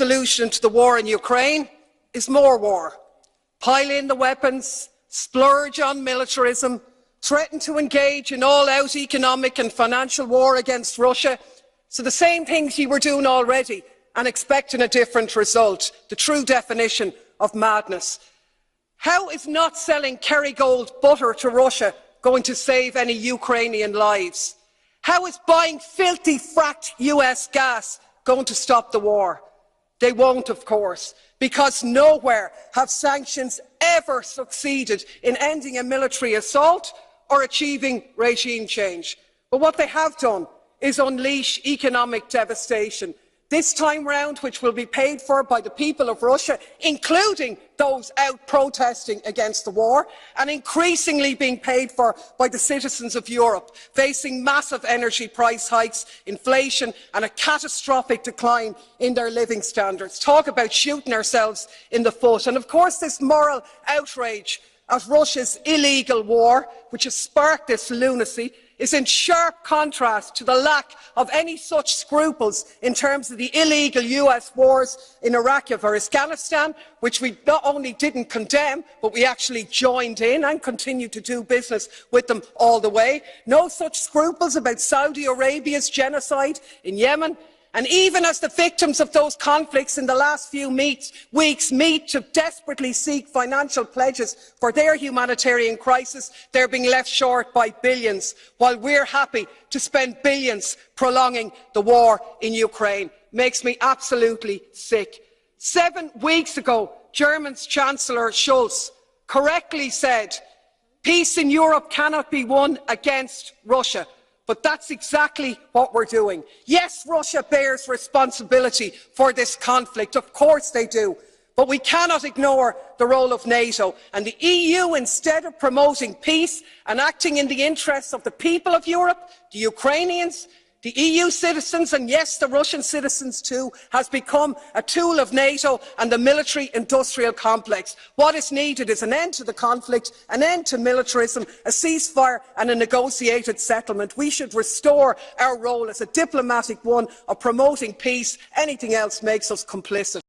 solution to the war in Ukraine is more war. Pile in the weapons, splurge on militarism, threaten to engage in all-out economic and financial war against Russia. So the same things you were doing already and expecting a different result. The true definition of madness. How is not selling Kerrygold butter to Russia going to save any Ukrainian lives? How is buying filthy fracked US gas going to stop the war? They won't, of course, because nowhere have sanctions ever succeeded in ending a military assault or achieving regime change. But what they have done is unleash economic devastation, this time round which will be paid for by the people of Russia, including those out protesting against the war, and increasingly being paid for by the citizens of Europe, facing massive energy price hikes, inflation and a catastrophic decline in their living standards. Talk about shooting ourselves in the foot. And of course this moral outrage at Russia's illegal war, which has sparked this lunacy, is in sharp contrast to the lack of any such scruples in terms of the illegal US wars in Iraq or Afghanistan, which we not only didn't condemn, but we actually joined in and continue to do business with them all the way. No such scruples about Saudi Arabia's genocide in Yemen. And even as the victims of those conflicts in the last few weeks meet to desperately seek financial pledges for their humanitarian crisis, they're being left short by billions, while we're happy to spend billions prolonging the war in Ukraine. Makes me absolutely sick. 7 weeks ago, German's Chancellor Scholz correctly said, peace in Europe cannot be won against Russia. But that's exactly what we're doing. Yes, Russia bears responsibility for this conflict. Of course they do. But we cannot ignore the role of NATO. And the EU, instead of promoting peace and acting in the interests of the people of Europe, the Ukrainians, the EU citizens, and yes, the Russian citizens too, has become a tool of NATO and the military-industrial complex. What is needed is an end to the conflict, an end to militarism, a ceasefire and a negotiated settlement. We should restore our role as a diplomatic one of promoting peace. Anything else makes us complicit.